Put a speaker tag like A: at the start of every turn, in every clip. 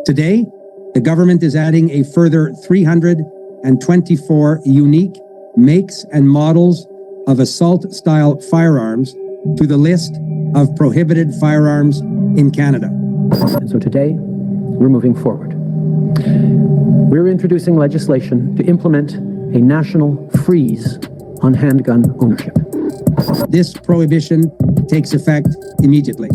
A: Today, the government is adding a further 324 unique makes and models of assault-style firearms to the list of prohibited firearms in Canada.
B: And so today, we're moving forward. We're introducing legislation to implement a national freeze on handgun ownership.
A: This prohibition takes effect immediately.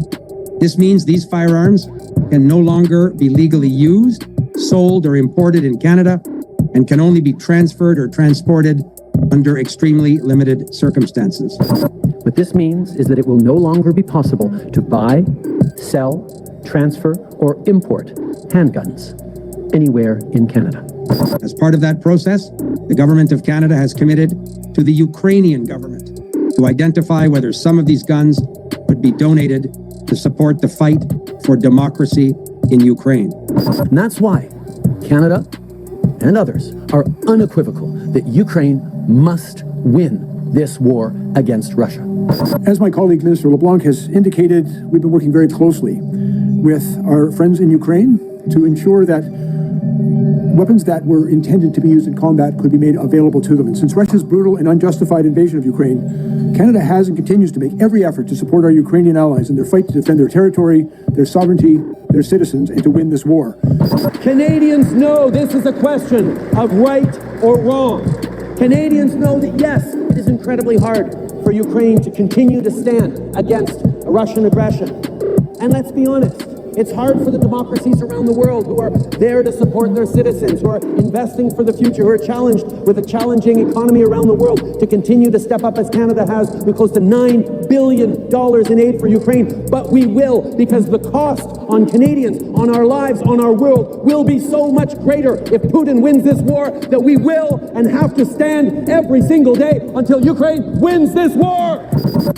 A: This means these firearms can no longer be legally used, sold, or imported in Canada, and can only be transferred or transported under extremely limited circumstances.
B: What this means is that it will no longer be possible to buy, sell, transfer, or import handguns anywhere in Canada.
A: As part of that process, the Government of Canada has committed to the Ukrainian government to identify whether some of these guns could be donated to support the fight for democracy in Ukraine.
B: And that's why Canada and others are unequivocal that Ukraine must win this war against Russia.
C: As my colleague, Minister LeBlanc, has indicated, we've been working very closely with our friends in Ukraine to ensure that weapons that were intended to be used in combat could be made available to them. And since Russia's brutal and unjustified invasion of Ukraine, Canada has and continues to make every effort to support our Ukrainian allies in their fight to defend their territory, their sovereignty, their citizens, and to win this war.
B: Canadians know this is a question of right or wrong. Canadians know that, yes, it is incredibly hard for Ukraine to continue to stand against Russian aggression. And let's be honest, it's hard for the democracies around the world who are there to support their citizens, who are investing for the future, who are challenged with a challenging economy around the world, to continue to step up as Canada has with close to $9 billion in aid for Ukraine. But we will, because the cost on Canadians, on our lives, on our world, will be so much greater if Putin wins this war, that we will and have to stand every single day until Ukraine wins this war.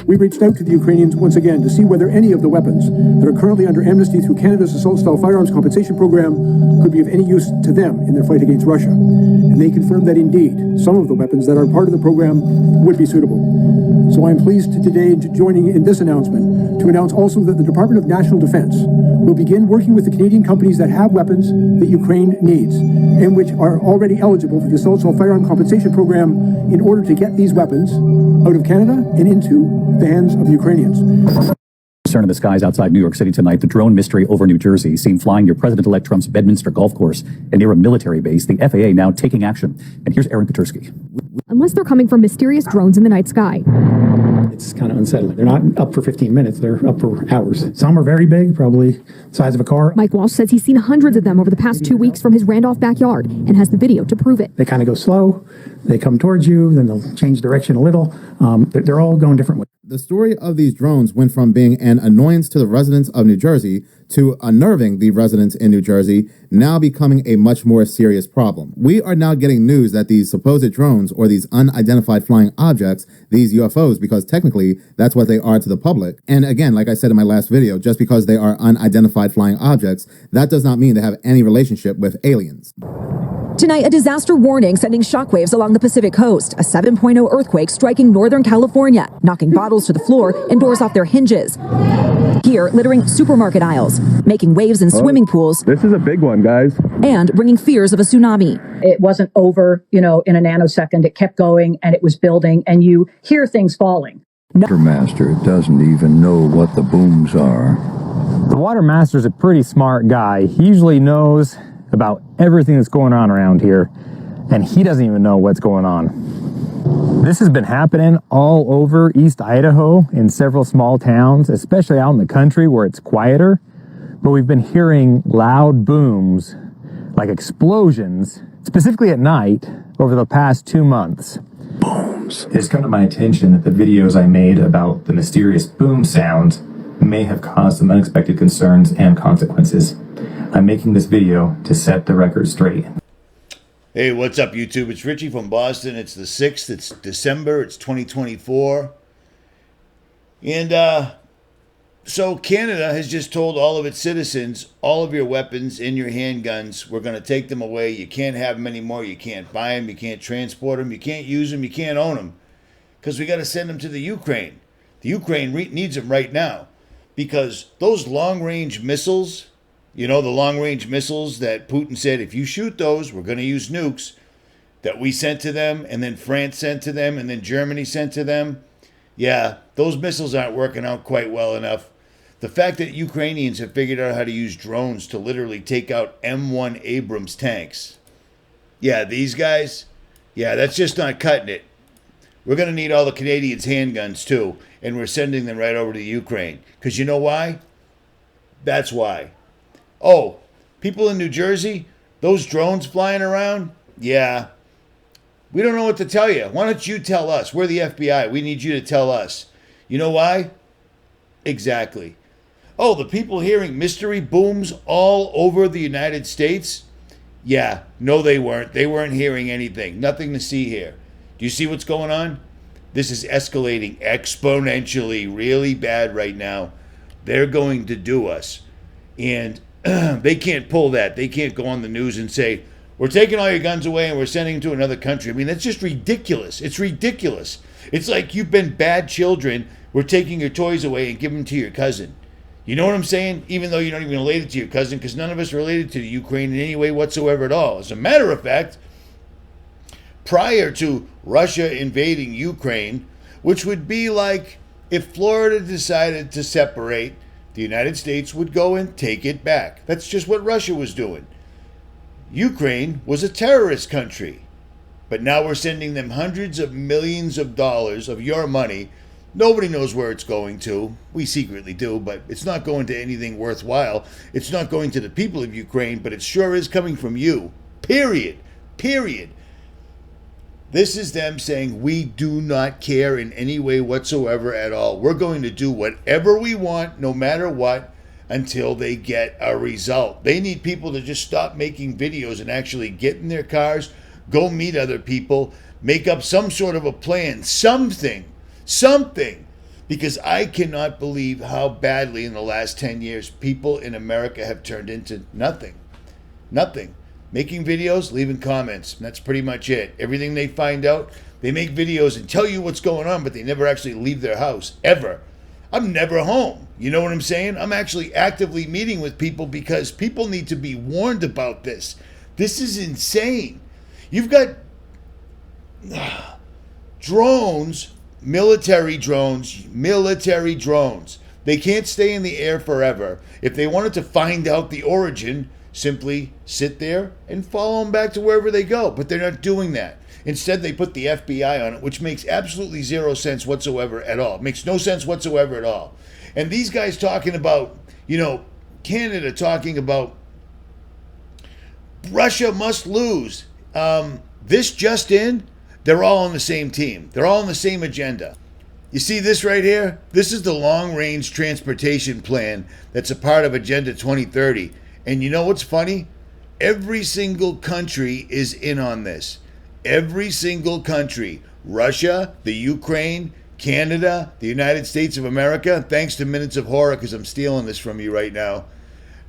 C: We reached out to the Ukrainians once again to see whether any of the weapons that are currently under amnesty through Canada's assault-style firearms compensation program could be of any use to them in their fight against Russia. And they confirmed that indeed, some of the weapons that are part of the program would be suitable. So I'm pleased today to joining in this announcement to announce also that the Department of National Defence will begin working with the Canadian companies that have weapons that Ukraine needs and which are already eligible for the assault-style firearm compensation program in order to get these weapons out of Canada and into the hands of the Ukrainians.
D: Concern in the skies outside New York City tonight. The drone mystery over New Jersey, seen flying near President-elect Trump's Bedminster golf course and near a military base. The FAA now taking action. And here's Aaron-Pitursky.
E: Unless they're coming from mysterious drones in the night sky.
F: It's kind of unsettling. They're not up for 15 minutes. They're up for hours. Some are very big, probably the size of a car.
E: Mike Walsh says he's seen hundreds of them over the past 2 weeks from his Randolph backyard and has the video to prove it.
F: They kind of go slow. They come towards you, then they'll change direction a little. They're all going different ways.
G: The story of these drones went from being an annoyance to the residents of New Jersey to unnerving the residents in New Jersey, now becoming a much more serious problem. We are now getting news that these supposed drones, or these unidentified flying objects, these UFOs, because technically that's what they are to the public. And again, like I said in my last video, just because they are unidentified flying objects, that does not mean they have any relationship with aliens.
H: Tonight, a disaster warning sending shockwaves along the Pacific coast. A 7.0 earthquake striking Northern California, knocking bottles to the floor and doors off their hinges. Here, littering supermarket aisles, making waves in swimming pools.
I: This is a big one, guys.
H: And bringing fears of a tsunami.
J: It wasn't over, in a nanosecond. It kept going and it was building, and you hear things falling.
K: Master doesn't even know what the booms are.
L: The Water Master's a pretty smart guy. He usually knows about everything that's going on around here, and he doesn't even know what's going on. This has been happening all over East Idaho in several small towns, especially out in the country where it's quieter, but we've been hearing loud booms, like explosions, specifically at night over the past 2 months.
K: Booms.
M: It has come to my attention that the videos I made about the mysterious boom sounds may have caused some unexpected concerns and consequences. I'm making this video to set the record straight.
N: Hey, what's up, YouTube? It's Richie from Boston. It's the 6th. It's December. It's 2024. And so Canada has just told all of its citizens, all of your weapons and your handguns, we're going to take them away. You can't have them anymore. You can't buy them. You can't transport them. You can't use them. You can't own them. Because we got to send them to the Ukraine. The Ukraine needs them right now. Because those long-range missiles You know, the long-range missiles that Putin said, if you shoot those, we're going to use nukes, that we sent to them, and then France sent to them, and then Germany sent to them. Yeah, those missiles aren't working out quite well enough. The fact that Ukrainians have figured out how to use drones to literally take out M1 Abrams tanks. Yeah, these guys, yeah, that's just not cutting it. We're going to need all the Canadians' handguns too, and we're sending them right over to Ukraine. Because you know why? That's why. Oh, people in New Jersey, those drones flying around? Yeah. We don't know what to tell you. Why don't you tell us? We're the FBI. We need you to tell us. You know why? Exactly. Oh, the people hearing mystery booms all over the United States? Yeah, no, they weren't. They weren't hearing anything. Nothing to see here. Do you see what's going on? This is escalating exponentially, really bad right now. They're going to do us. And they can't pull that. They can't go on the news and say, we're taking all your guns away and we're sending them to another country. I mean, that's just ridiculous. It's ridiculous. It's like you've been bad children. We're taking your toys away and giving them to your cousin. You know what I'm saying? Even though you're not even related to your cousin, because none of us are related to the Ukraine in any way whatsoever at all. As a matter of fact, prior to Russia invading Ukraine, which would be like if Florida decided to separate, the United States would go and take it back. That's just what Russia was doing. Ukraine was a terrorist country. But now we're sending them hundreds of millions of dollars of your money. Nobody knows where it's going to. We secretly do, but it's not going to anything worthwhile. It's not going to the people of Ukraine, but it sure is coming from you. Period. Period. This is them saying we do not care in any way whatsoever at all. We're going to do whatever we want, no matter what, until they get a result. They need people to just stop making videos and actually get in their cars, go meet other people, make up some sort of a plan, something, because I cannot believe how badly in the last 10 years people in America have turned into nothing. Making videos, leaving comments. That's pretty much it. Everything they find out, they make videos and tell you what's going on, but they never actually leave their house, ever. I'm never home. You know what I'm saying? I'm actually actively meeting with people because people need to be warned about this. This is insane. You've got drones, military drones. They can't stay in the air forever. If they wanted to find out the origin, simply sit there and follow them back to wherever they go. But they're not doing that. Instead, they put the FBI on it, which makes absolutely zero sense whatsoever at all. It makes no sense whatsoever at all. And these guys talking about, Canada talking about Russia must lose. This just in, they're all on the same team. They're all on the same agenda. You see this right here? This is the long-range transportation plan that's a part of Agenda 2030. And you know what's funny? Every single country is in on this. Every single country. Russia, the Ukraine, Canada, the United States of America. Thanks to Minutes of Horror, because I'm stealing this from you right now.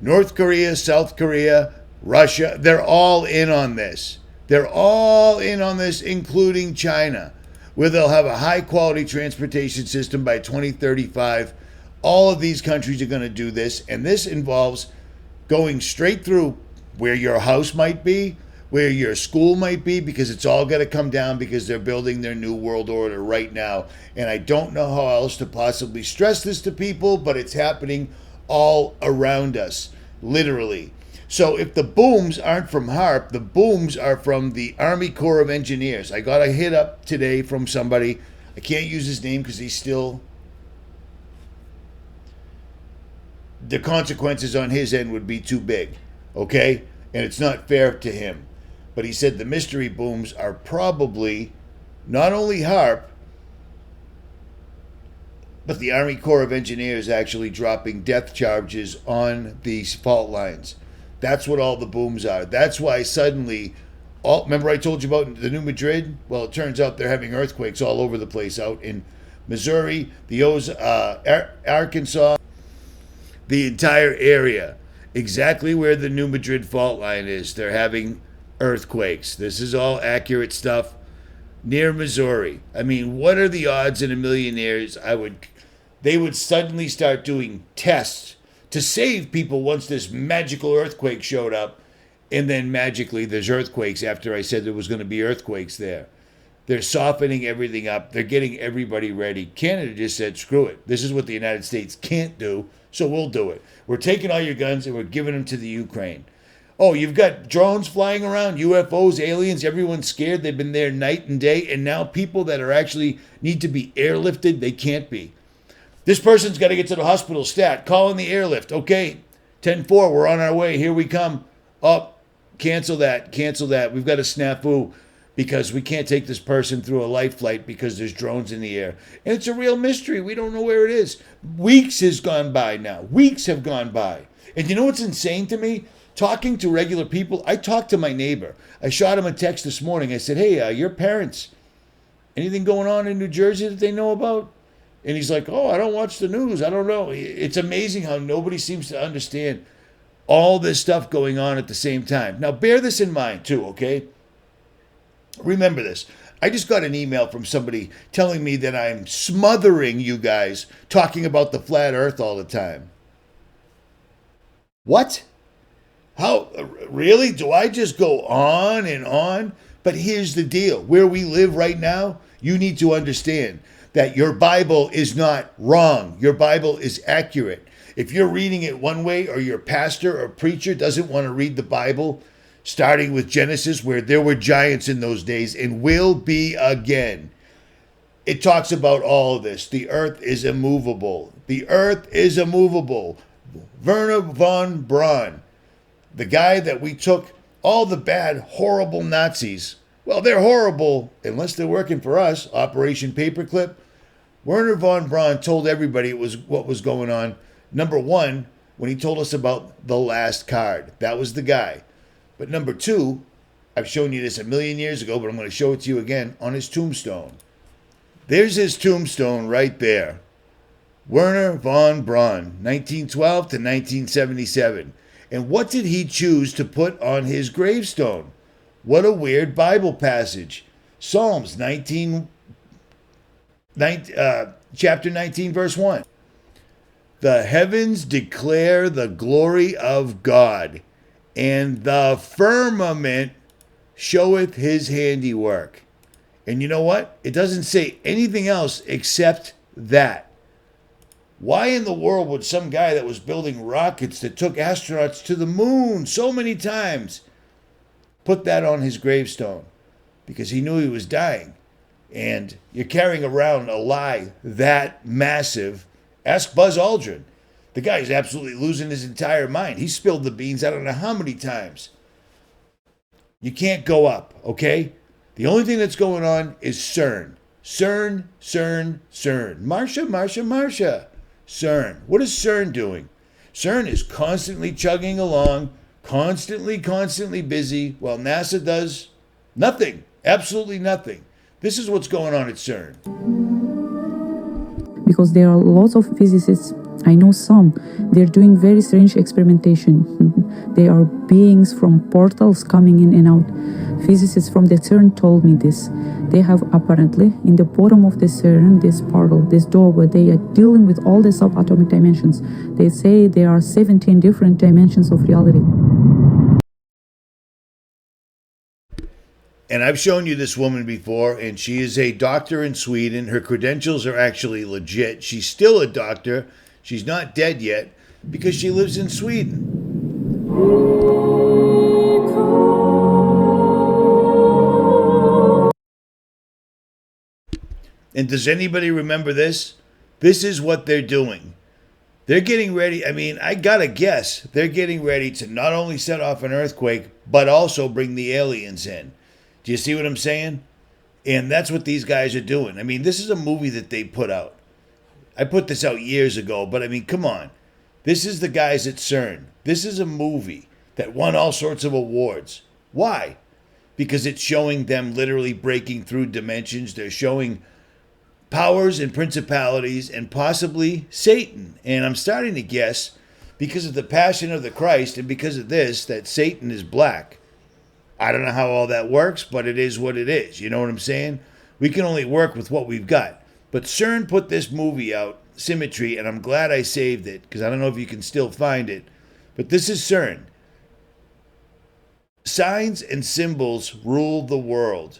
N: North Korea, South Korea, Russia. They're all in on this. They're all in on this, including China, where they'll have a high-quality transportation system by 2035. All of these countries are going to do this, and this involves going straight through where your house might be, where your school might be, because it's all got to come down because they're building their new world order right now. And I don't know how else to possibly stress this to people, but it's happening all around us, literally. So if the booms aren't from HAARP, the booms are from the Army Corps of Engineers. I got a hit up today from somebody. I can't use his name because he's still... the consequences on his end would be too big, okay? And it's not fair to him. But he said the mystery booms are probably not only HAARP, but the Army Corps of Engineers actually dropping death charges on these fault lines. That's what all the booms are. That's why suddenly, remember I told you about the New Madrid? Well, it turns out they're having earthquakes all over the place out in Missouri, Arkansas, the entire area. Exactly where the New Madrid fault line is, they're having earthquakes. This is all accurate stuff near Missouri. I mean, what are the odds in a million years they would suddenly start doing tests to save people once this magical earthquake showed up. And then magically there's earthquakes after I said there was going to be earthquakes there. They're softening everything up. They're getting everybody ready. Canada just said, screw it. This is what the United States can't do, so we'll do it. We're taking all your guns and we're giving them to the Ukraine. Oh, you've got drones flying around, UFOs, aliens, everyone's scared. They've been there night and day, and now people that are actually need to be airlifted, they can't be. This person's got to get to the hospital stat. Call in the airlift. Okay, 10-4, we're on our way. Here we come. Up, cancel that, cancel that. We've got a snafu because we can't take this person through a life flight because there's drones in the air. And it's a real mystery. We don't know where it is. Weeks has gone by now. Weeks have gone by. And you know what's insane to me? Talking to regular people, I talked to my neighbor. I shot him a text this morning. I said, hey, your parents, anything going on in New Jersey that they know about? And he's like, oh, I don't watch the news. I don't know. It's amazing how nobody seems to understand all this stuff going on at the same time. Now, bear this in mind, too, okay? Remember this. I just got an email from somebody telling me that I'm smothering you guys talking about the flat earth all the time. What? How? Really? Do I just go on and on? But here's the deal. Where we live right now, you need to understand that your Bible is not wrong. Your Bible is accurate. If you're reading it one way or your pastor or preacher doesn't want to read the Bible, starting with Genesis, where there were giants in those days and will be again. It talks about all of this. The earth is immovable. The earth is immovable. 𝗻𝗵 von Braun, the guy that we took all the bad, horrible Nazis. Well, they're horrible unless they're working for us. Operation Paperclip. 𝗻𝗵 von Braun told everybody it was what was going on. Number one, when he told us about the last card. That was the guy. But number two, I've shown you this a million years ago, but I'm going to show it to you again on his tombstone. There's his tombstone right there. 𝗻𝗵 von Braun, 1912 to 1977. And what did he choose to put on his gravestone? What a weird Bible passage. Psalms chapter 19, verse 1. The heavens declare the glory of God, and the firmament showeth his handiwork. And you know what? It doesn't say anything else except that. Why in the world would some guy that was building rockets that took astronauts to the moon so many times put that on his gravestone? Because he knew he was dying. And you're carrying around a lie that massive. Ask Buzz Aldrin. The guy's absolutely losing his entire mind. He spilled the beans I don't know how many times. You can't go up, okay? The only thing that's going on is CERN. CERN, CERN, CERN. Marsha. CERN. What is CERN doing? CERN is constantly chugging along, constantly busy, while NASA does nothing. Absolutely nothing. This is what's going on at CERN.
I: Because there are lots of physicists, I know some, they're doing very strange experimentation. They are beings from portals coming in and out. Physicists from the CERN told me this. They have apparently, in the bottom of the CERN, this portal, this door, where they are dealing with all the subatomic dimensions. They say there are 17 different dimensions of reality.
N: And I've shown you this woman before, and she is a doctor in Sweden. Her credentials are actually legit. She's still a doctor. She's not dead yet because she lives in Sweden. And does anybody remember this? This is what they're doing. They're getting ready. I mean, I gotta guess. They're getting ready to not only set off an earthquake, but also bring the aliens in. Do you see what I'm saying? And that's what these guys are doing. I mean, this is a movie that they put out. I put this out years ago, but I mean, come on. This is the guys at CERN. This is a movie that won all sorts of awards. Why? Because it's showing them literally breaking through dimensions. They're showing powers and principalities and possibly Satan. And I'm starting to guess, because of the Passion of the Christ and because of this, that Satan is black. I don't know how all that works, but it is what it is. You know what I'm saying? We can only work with what we've got. But CERN put this movie out, symmetry, and I'm glad I saved it because I don't know if you can still find it. But this is CERN. Signs and symbols rule the world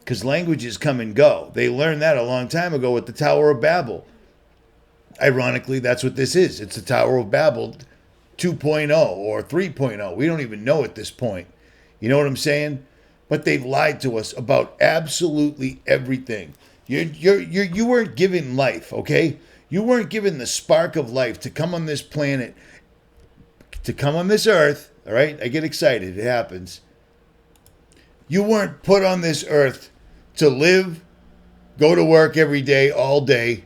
N: because languages come and go. They learned that a long time ago with the Tower of Babel. Ironically, that's what this is. It's the Tower of Babel 2.0 or 3.0. We don't even know at this point. You know what I'm saying? But they've lied to us about absolutely everything. You weren't given life, okay? You weren't given the spark of life to come on this planet, to come on this earth, all right? I get excited. It happens. You weren't put on this earth to live, go to work every day, all day,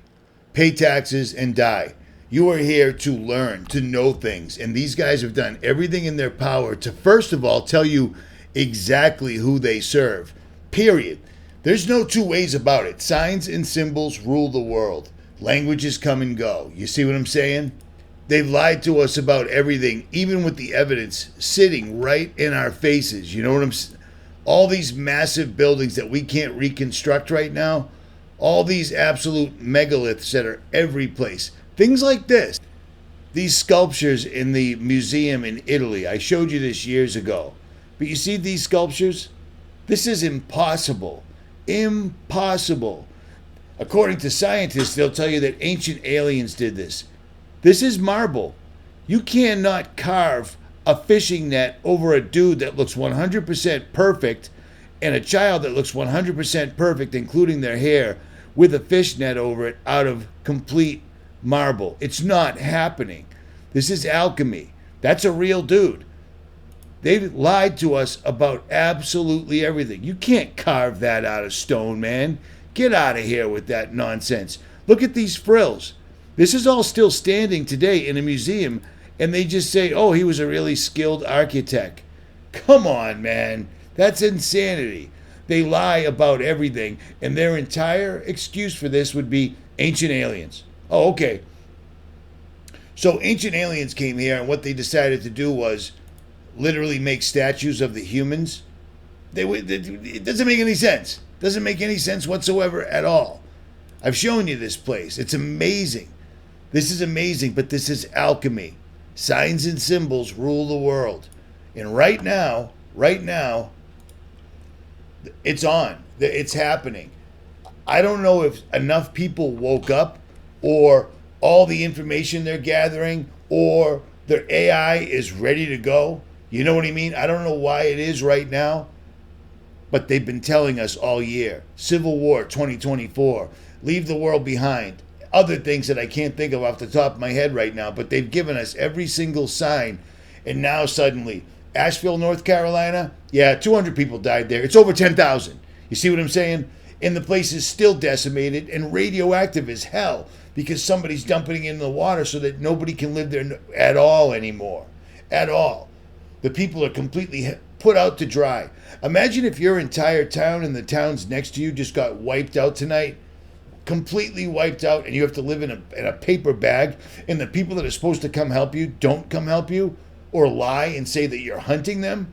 N: pay taxes, and die. You are here to learn, to know things. And these guys have done everything in their power to, first of all, tell you exactly who they serve. Period. There's no two ways about it. Signs and symbols rule the world. Languages come and go. You see what I'm saying? They've lied to us about everything, even with the evidence sitting right in our faces. You know what I'm saying? All these massive buildings that we can't reconstruct right now, all these absolute megaliths that are every place. Things like this. These sculptures in the museum in Italy. I showed you this years ago. But you see these sculptures? This is impossible. Impossible. According to scientists, they'll tell you that ancient aliens did this. This is marble. You cannot carve a fishing net over a dude that looks 100% perfect and a child that looks 100% perfect, including their hair, with a fish net over it out of complete marble. It's not happening. This is alchemy. That's a real dude. They've lied to us about absolutely everything. You can't carve that out of stone, man. Get out of here with that nonsense. Look at these frills. This is all still standing today in a museum, and they just say, oh, he was a really skilled architect. Come on, man. That's insanity. They lie about everything, and their entire excuse for this would be ancient aliens. Oh, okay. So ancient aliens came here, and what they decided to do was literally make statues of the humans. It doesn't make any sense. Doesn't make any sense whatsoever at all. I've shown you this place. It's amazing. This is amazing, but this is alchemy. Signs and symbols rule the world. And right now, it's on. It's happening. I don't know if enough people woke up, or all the information they're gathering, or their AI is ready to go. You know what I mean? I don't know why it is right now, but they've been telling us all year. Civil War 2024, leave the world behind. Other things that I can't think of off the top of my head right now, but they've given us every single sign. And now suddenly, Asheville, North Carolina, yeah, 200 people died there. It's over 10,000. You see what I'm saying? And the place is still decimated and radioactive as hell because somebody's dumping it in the water so that nobody can live there at all anymore. At all. The people are completely put out to dry. Imagine if your entire town and the towns next to you just got wiped out tonight. Completely wiped out, and you have to live in a paper bag, and the people that are supposed to come help you don't come help you, or lie and say that you're hunting them.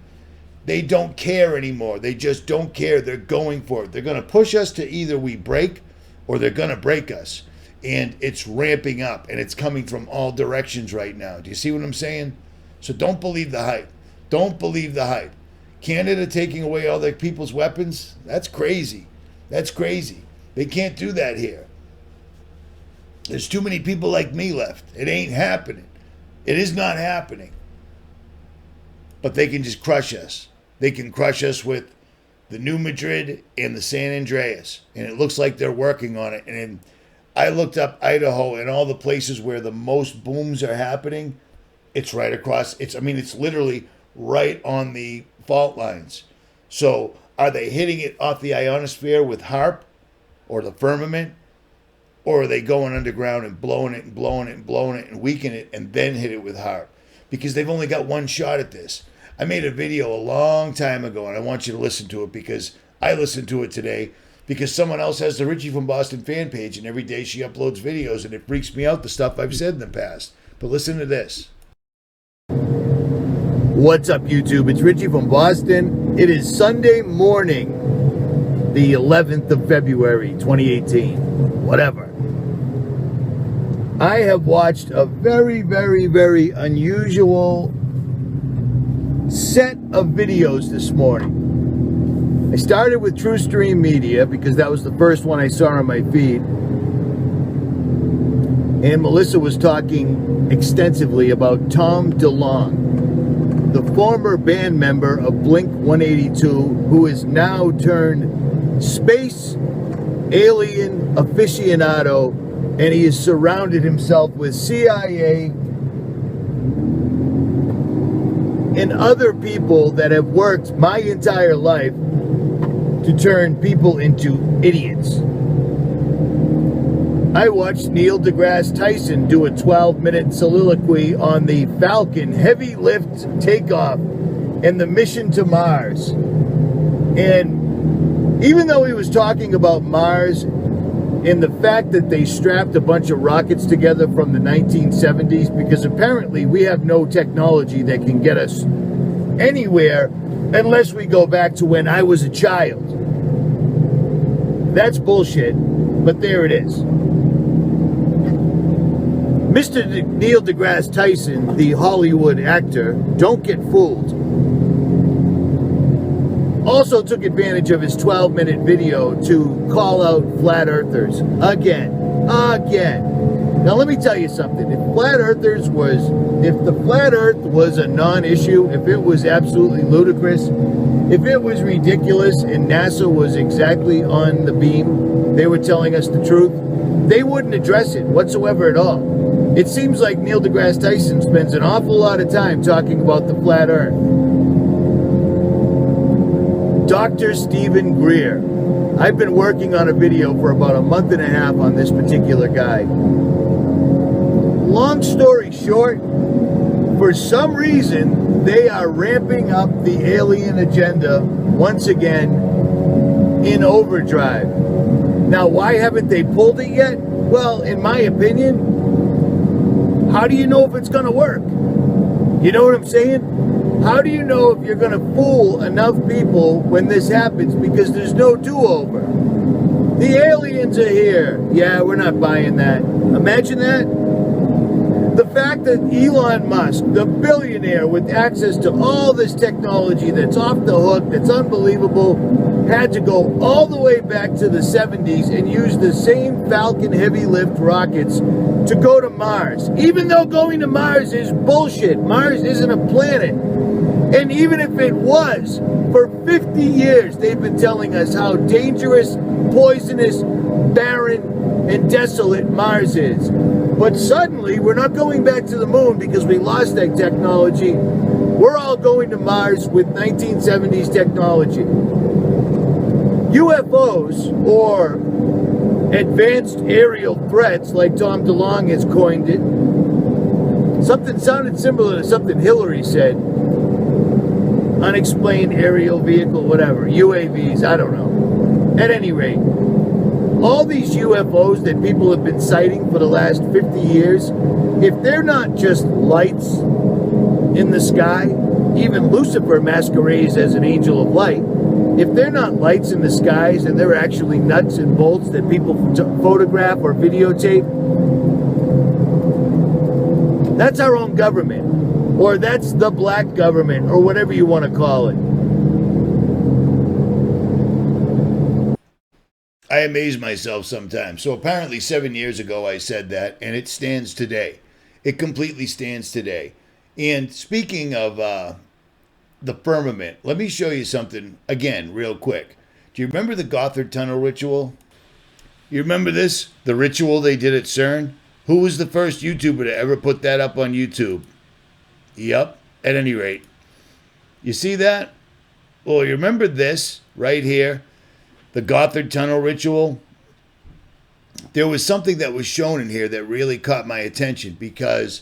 N: They don't care anymore. They just don't care. They're going for it. They're going to push us to either we break or they're going to break us. And it's ramping up, and it's coming from all directions right now. Do you see what I'm saying? So don't believe the hype. Don't believe the hype. Canada taking away all their people's weapons? That's crazy. That's crazy. They can't do that here. There's too many people like me left. It ain't happening. It is not happening. But they can just crush us. They can crush us with the New Madrid and the San Andreas. And it looks like they're working on it. And I looked up Idaho and all the places where the most booms are happening. It's right across. It's literally right on the fault lines. So are they hitting it off the ionosphere with HAARP or the firmament? Or are they going underground and blowing it and blowing it and blowing it and weakening it and then hit it with HAARP? Because they've only got one shot at this. I made a video a long time ago, and I want you to listen to it because I listened to it today because someone else has the Richie from Boston fan page, and every day she uploads videos, and it freaks me out, the stuff I've said in the past. But listen to this. What's up, YouTube? It's Richie from Boston. It is Sunday morning, the 11th of February, 2018. Whatever. I have watched a very, very, very unusual set of videos this morning. I started with True Stream Media because that was the first one I saw on my feed. And Melissa was talking extensively about Tom DeLonge, the former band member of Blink-182, who is now turned space alien aficionado, and he has surrounded himself with CIA and other people that have worked my entire life to turn people into idiots. I watched Neil deGrasse Tyson do a 12-minute soliloquy on the Falcon heavy lift takeoff and the mission to Mars. And even though he was talking about Mars and the fact that they strapped a bunch of rockets together from the 1970s, because apparently we have no technology that can get us anywhere unless we go back to when I was a child. That's bullshit, but there it is. Mr. Neil deGrasse Tyson, the Hollywood actor, don't get fooled, also took advantage of his 12-minute video to call out flat earthers again. Now let me tell you something. If the flat earth was a non-issue, if it was absolutely ludicrous, if it was ridiculous and NASA was exactly on the beam, they were telling us the truth, they wouldn't address it whatsoever at all. It seems like Neil deGrasse Tyson spends an awful lot of time talking about the flat earth. Dr. Stephen Greer. I've been working on a video for about a month and a half on this particular guy. Long story short, for some reason, they are ramping up the alien agenda once again in overdrive. Now, why haven't they pulled it yet? Well, in my opinion, how do you know if it's going to work? You know what I'm saying? How do you know if you're going to fool enough people when this happens? Because there's no do-over. The aliens are here. Yeah, we're not buying that. Imagine that. The fact that Elon Musk, the billionaire with access to all this technology that's off the hook, that's unbelievable, had to go all the way back to the 70s and use the same Falcon heavy lift rockets to go to Mars. Even though going to Mars is bullshit. Mars isn't a planet. And even if it was, for 50 years they've been telling us how dangerous, poisonous, barren, and desolate Mars is. But suddenly, we're not going back to the moon because we lost that technology. We're all going to Mars with 1970s technology. UFOs, or advanced aerial threats, like Tom DeLonge has coined it, something sounded similar to something Hillary said. Unexplained aerial vehicle, whatever, UAVs, I don't know. At any rate, all these UFOs that people have been citing for the last 50 years, if they're not just lights in the sky, even Lucifer masquerades as an angel of light, if they're not lights in the skies and they're actually nuts and bolts that people photograph or videotape, that's our own government. Or that's the black government, or whatever you want to call it. I amaze myself sometimes. So apparently 7 years ago I said that, and it stands today. It completely stands today. And speaking of the firmament, let me show you something again real quick. Do you remember the Gotthard Tunnel ritual? You remember this? The ritual they did at CERN? Who was the first YouTuber to ever put that up on YouTube? Yep, at any rate. You see that? Well, you remember this right here? The Gotthard Tunnel ritual? There was something that was shown in here that really caught my attention because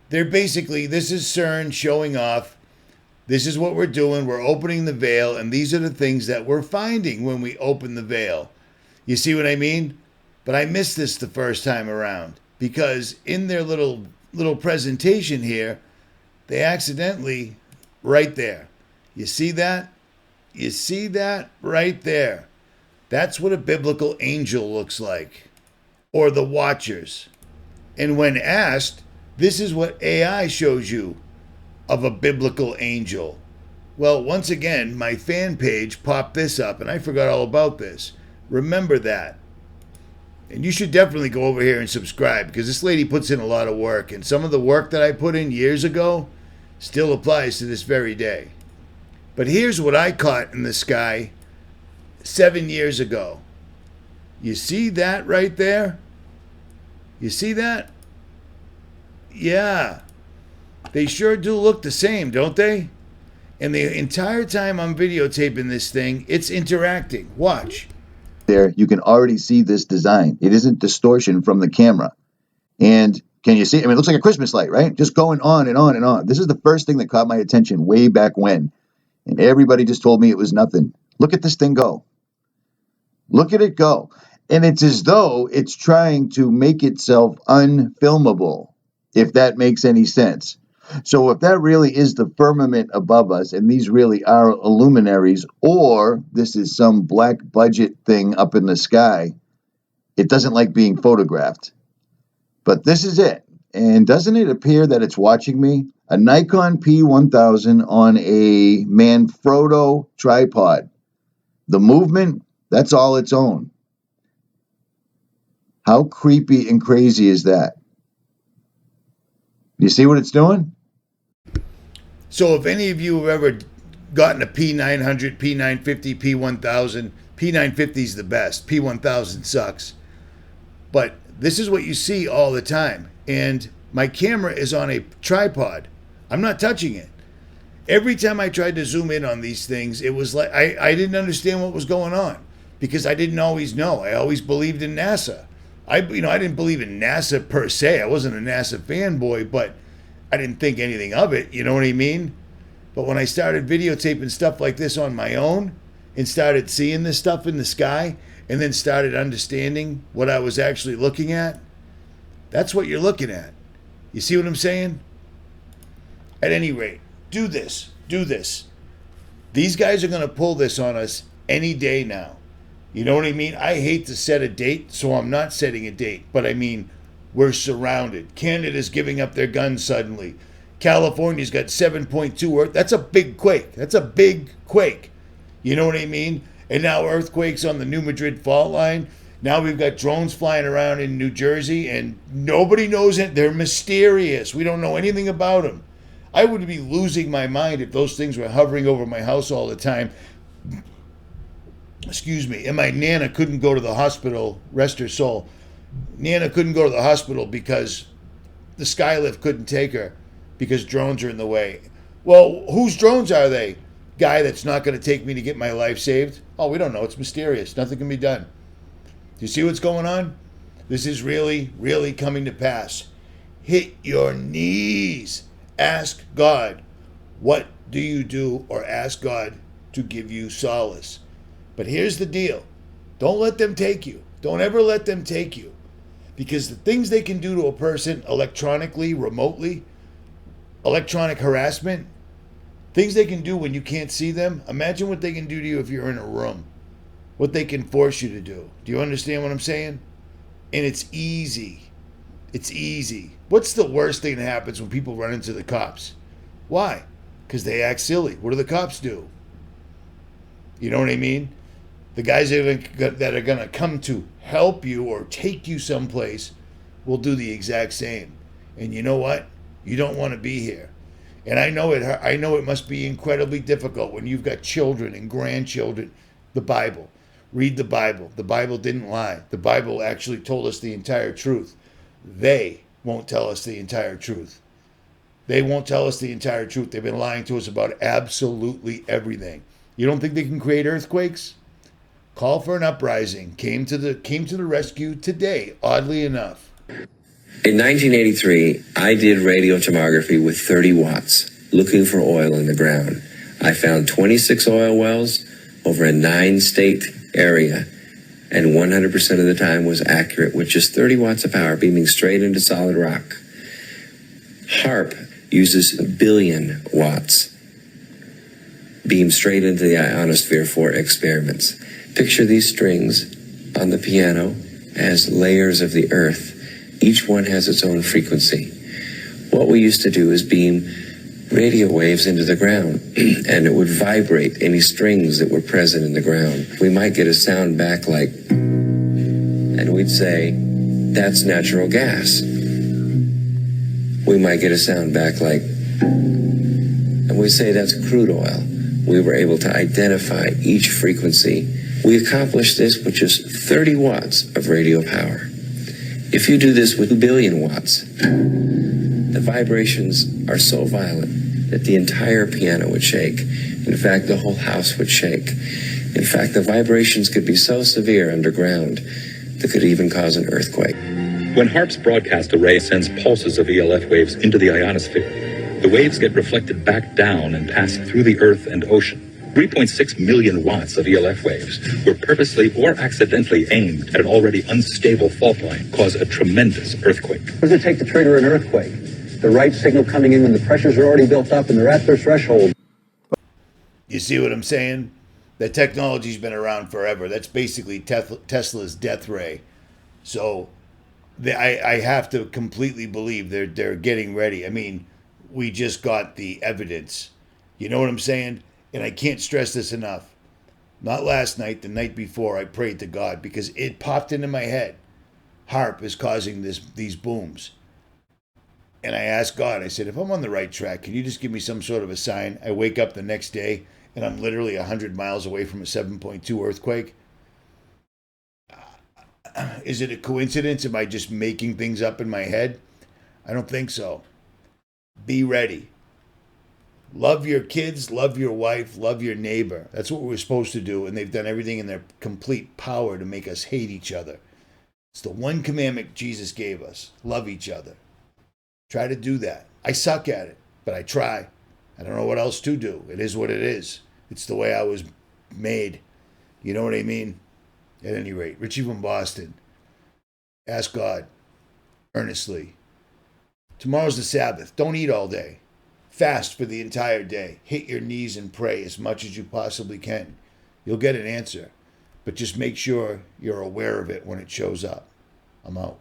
N: they're basically, this is CERN showing off. This is what we're doing. We're opening the veil, and these are the things that we're finding when we open the veil. You see what I mean? But I missed this the first time around because in their little presentation here, they accidentally, right there. You see that? You see that right there? That's what a biblical angel looks like. Or the Watchers. And when asked, this is what AI shows you of a biblical angel. Well, once again, my fan page popped this up, and I forgot all about this. Remember that. And you should definitely go over here and subscribe, because this lady puts in a lot of work, and some of the work that I put in years ago still applies to this very day. But here's what I caught in the sky 7 years ago. You see that right there? You see that? Yeah. They sure do look the same, don't they? And the entire time I'm videotaping this thing, it's interacting. Watch.
O: There, you can already see this design. It isn't distortion from the camera. And can you see? I mean, it looks like a Christmas light, right? Just going on and on and on. This is the first thing that caught my attention way back when. And everybody just told me it was nothing. Look at this thing go. Look at it go. And it's as though it's trying to make itself unfilmable, if that makes any sense. So if that really is the firmament above us, and these really are luminaries, or this is some black budget thing up in the sky, it doesn't like being photographed. But this is it. And doesn't it appear that it's watching me? A Nikon P1000 on a Manfrotto tripod. The movement, that's all its own. How creepy and crazy is that? You see what it's doing?
N: So if any of you have ever gotten a P900, P950, P1000, P950 is the best. P1000 sucks. But this is what you see all the time. And my camera is on a tripod. I'm not touching it. Every time I tried to zoom in on these things, it was like I didn't understand what was going on, because I didn't always know. I always believed in NASA. I didn't believe in NASA per se. I wasn't a NASA fanboy, but I didn't think anything of it. You know what I mean? But when I started videotaping stuff like this on my own and started seeing this stuff in the sky and then started understanding what I was actually looking at, that's what you're looking at. You see what I'm saying? At any rate, do this. Do this. These guys are going to pull this on us any day now. You know what I mean? I hate to set a date, so I'm not setting a date. But I mean, we're surrounded. Canada's giving up their guns suddenly. California's got 7.2 Earth. That's a big quake. That's a big quake. You know what I mean? And now earthquakes on the New Madrid fault line. Now we've got drones flying around in New Jersey, and nobody knows it. They're mysterious. We don't know anything about them. I would be losing my mind if those things were hovering over my house all the time. Excuse me. And my Nana couldn't go to the hospital, rest her soul. Nana couldn't go to the hospital because the skylift couldn't take her because drones are in the way. Well, whose drones are they? Guy that's not going to take me to get my life saved? Oh, we don't know. It's mysterious. Nothing can be done. Do you see what's going on? This is really, really coming to pass. Hit your knees. Ask God, what do you do? Or ask God to give you solace. But here's the deal. Don't let them take you. Don't ever let them take you. Because the things they can do to a person electronically, remotely, electronic harassment, things they can do when you can't see them, imagine what they can do to you if you're in a room. What they can force you to do. Do you understand what I'm saying? And it's easy. It's easy. What's the worst thing that happens when people run into the cops? Why? Because they act silly. What do the cops do? You know what I mean? The guys that are going to come to help you or take you someplace will do the exact same. And you know what? You don't want to be here. And I know it must be incredibly difficult when you've got children and grandchildren. The Bible. Read the Bible. The Bible didn't lie. The Bible actually told us the entire truth. They won't tell us the entire truth. They won't tell us the entire truth. They've been lying to us about absolutely everything. You don't think they can create earthquakes? Call for an uprising came to the rescue today, oddly enough.
P: In 1983, I did radio tomography with 30 watts, looking for oil in the ground. I found 26 oil wells over a 9-state area, and 100% of the time was accurate with just 30 watts of power beaming straight into solid rock. HAARP uses 1 billion watts, beam straight into the ionosphere for experiments. Picture these strings on the piano as layers of the earth, Each one has its own frequency. What we used to do is beam radio waves into the ground, and it would vibrate any strings that were present in the ground. We might get a sound back like, and we'd say, that's natural gas. We might get a sound back like, and we'd say that's crude oil. We were able to identify each frequency. We accomplished this with just 30 watts of radio power. If you do this with 2 billion watts, the vibrations are so violent that the entire piano would shake. In fact, the whole house would shake. In fact, the vibrations could be so severe underground that could even cause an earthquake.
Q: When HAARP's broadcast array sends pulses of ELF waves into the ionosphere, the waves get reflected back down and pass through the earth and ocean. 3.6 million watts of ELF waves were purposely or accidentally aimed at an already unstable fault line, cause a tremendous earthquake.
R: What does it take to trigger an earthquake? The right signal coming in when the pressures are already built up and they're at their threshold.
N: You see what I'm saying? That technology's been around forever. That's basically Tesla's death ray. So I have to completely believe they're getting ready. I mean, we just got the evidence. You know what I'm saying? And I can't stress this enough. Not last night, the night before, I prayed to God because it popped into my head. HAARP is causing these booms. And I asked God, I said, if I'm on the right track, can you just give me some sort of a sign? I wake up the next day and I'm literally 100 miles away from a 7.2 earthquake. Is it a coincidence? Am I just making things up in my head? I don't think so. Be ready. Love your kids, love your wife, love your neighbor. That's what we're supposed to do, and they've done everything in their complete power to make us hate each other. It's the one commandment Jesus gave us. Love each other. Try to do that. I suck at it, but I try. I don't know what else to do. It is what it is. It's the way I was made. You know what I mean? At any rate, Richie from Boston. Ask God earnestly. Tomorrow's the Sabbath. Don't eat all day. Fast for the entire day. Hit your knees and pray as much as you possibly can. You'll get an answer, but just make sure you're aware of it when it shows up. I'm out.